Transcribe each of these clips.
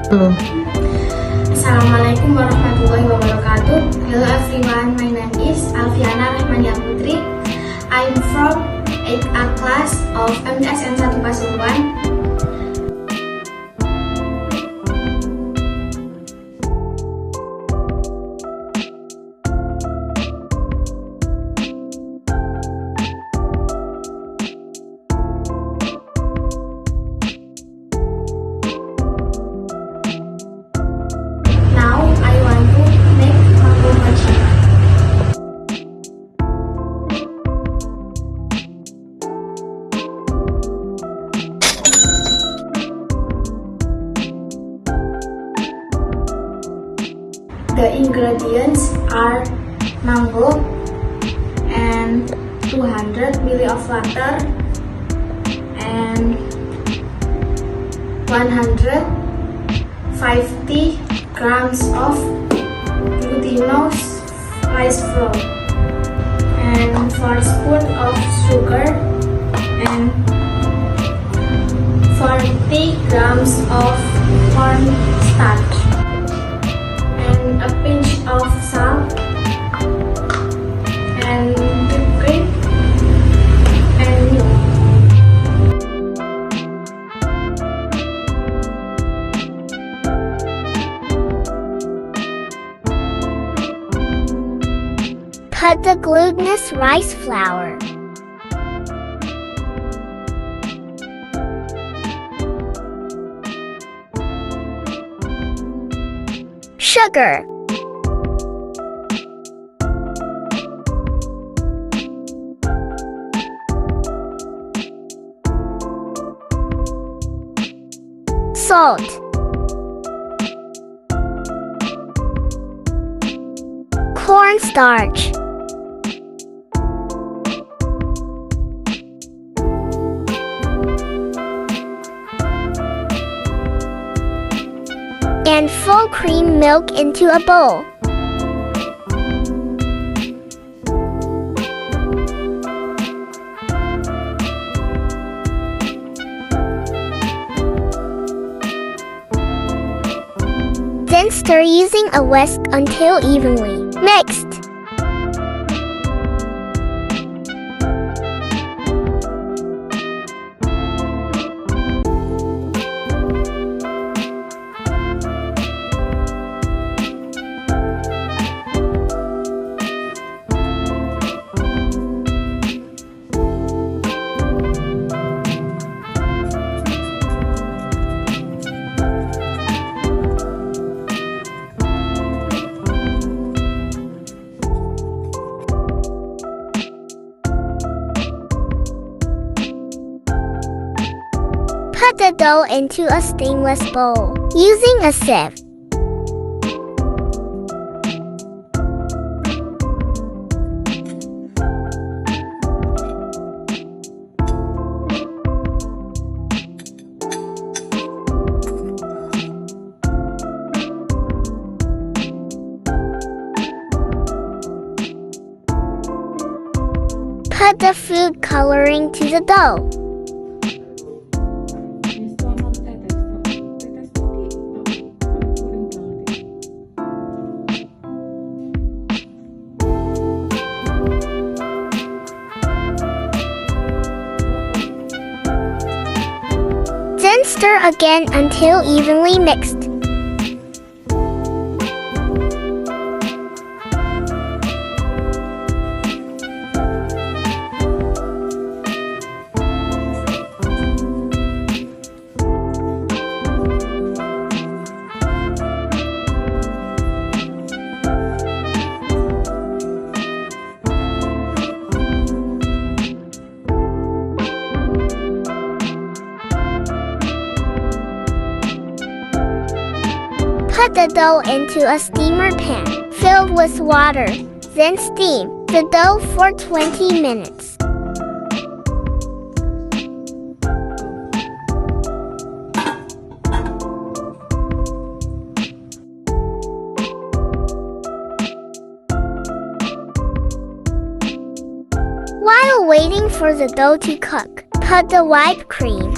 Halo. Assalamualaikum warahmatullahi wabarakatuh. Hello everyone, my name is Alfiana Rahmania Putri. I'm from 8A class of MTsN 1 Pasuruan. Now I want to make Manggo Mochi. The ingredients are mango and 200 ml of water and 150 grams of glutinous rice flour and 4 spoons of sugar and 40 grams of corn starch and a pinch of salt and whipped cream and milk. Put the glutinous rice flour, sugar, salt, cornstarch, and full cream milk into a bowl. Then stir using a whisk until evenly mixed. Put the dough into a stainless bowl using a sieve. Put the food coloring to the dough. Then stir again until evenly mixed. Put the dough into a steamer pan filled with water. Then steam the dough for 20 minutes. While waiting for the dough to cook, put the whipped cream,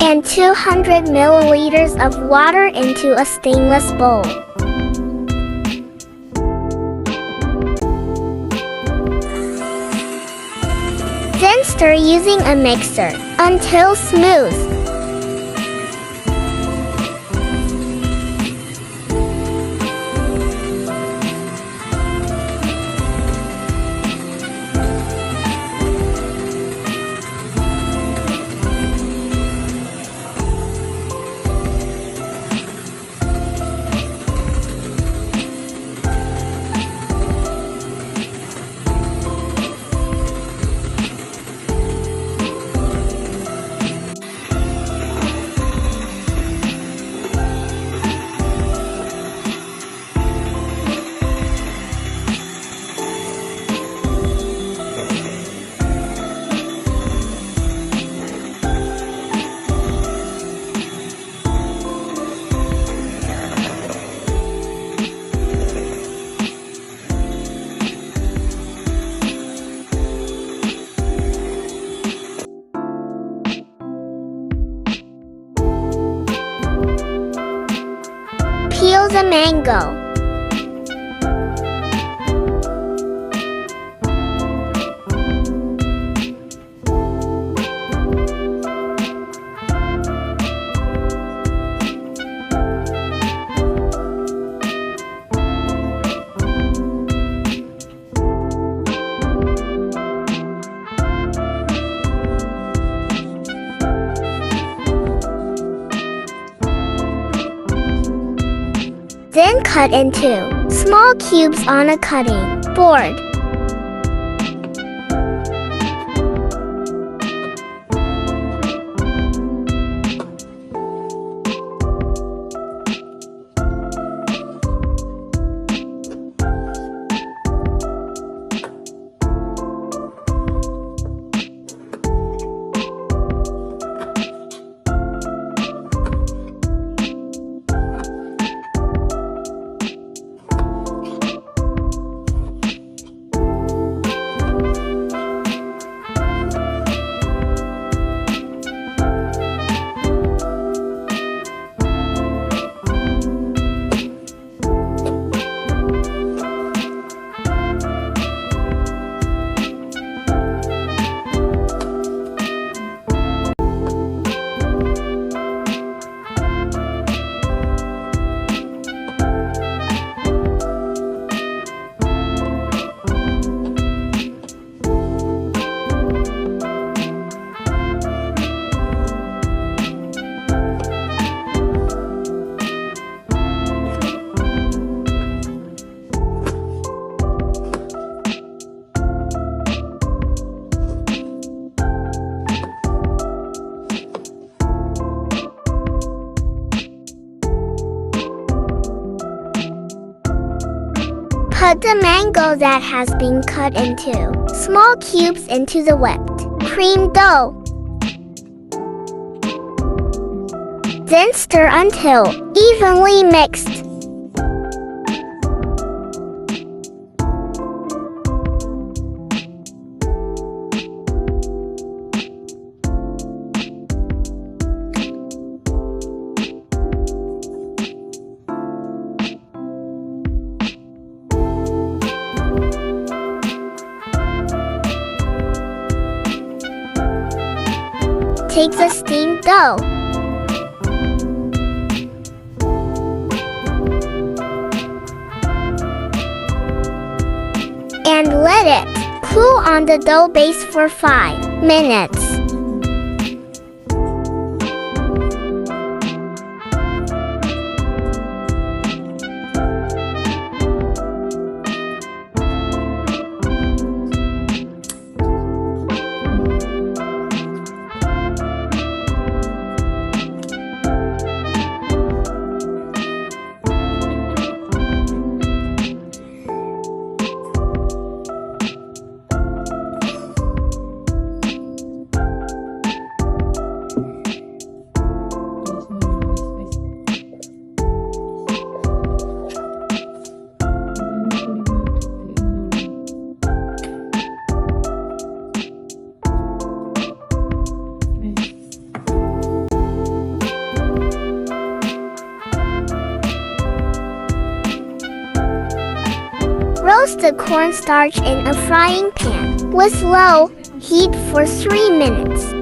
and 200 milliliters of water into a stainless bowl. Then stir using a mixer until smooth. Peel the mango. Then cut into small cubes on a cutting board. Put the mango that has been cut into small cubes into the whipped cream dough. Then stir until evenly mixed. Take the steamed dough and let it cool on the dough base for 5 minutes. Place the cornstarch in a frying pan with low heat for 3 minutes.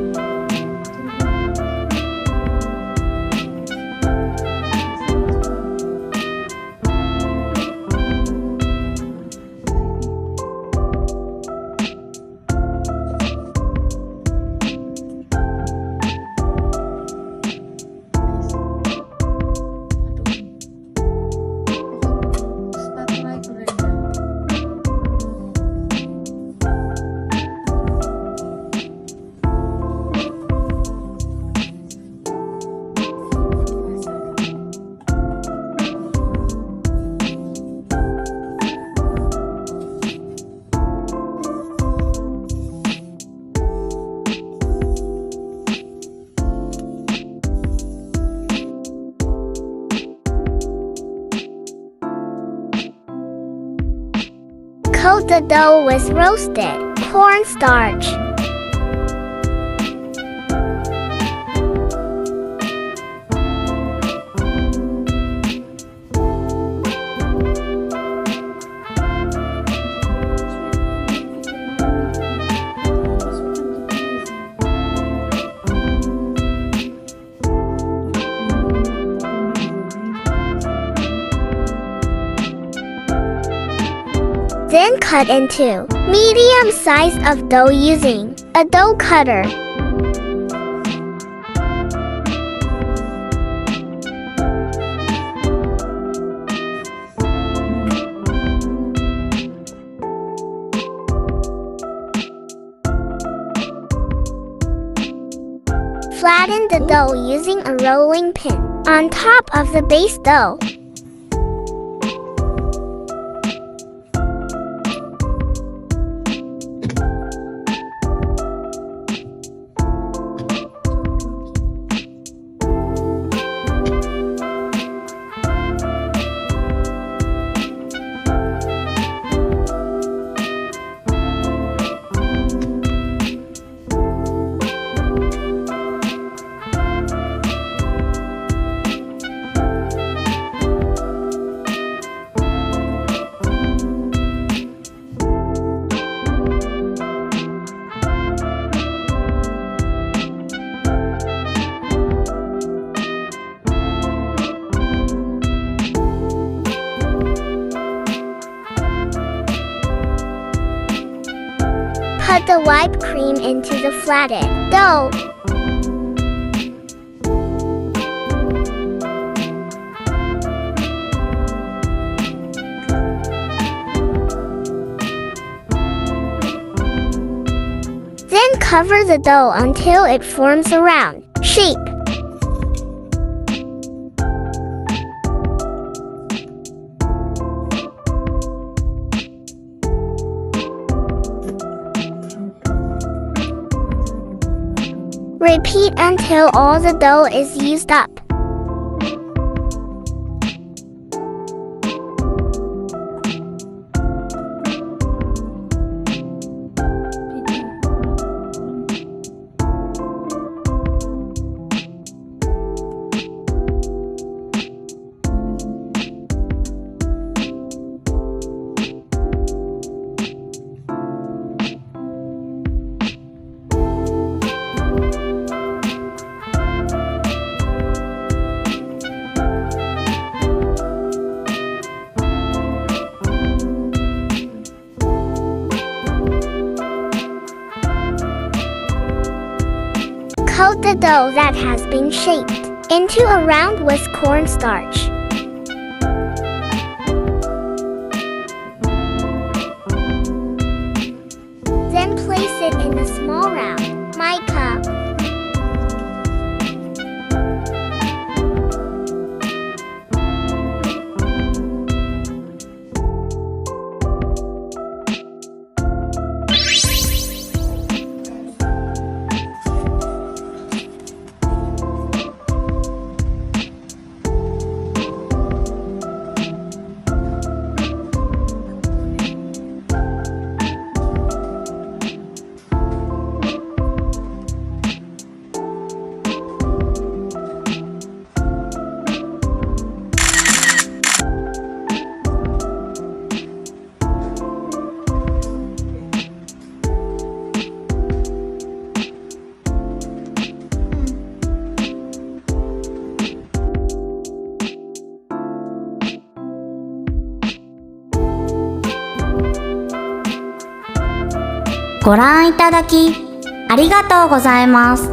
Coat the dough with roasted cornstarch. Then cut into medium size of dough using a dough cutter. Flatten the dough using a rolling pin on top of the base dough. Put the whipped cream into the flattened dough. Then cover the dough until it forms a round shape. Repeat until all the dough is used up. Coat the dough that has been shaped into a round with cornstarch. Then place it in a small round mica. ご覧いただきありがとうございます。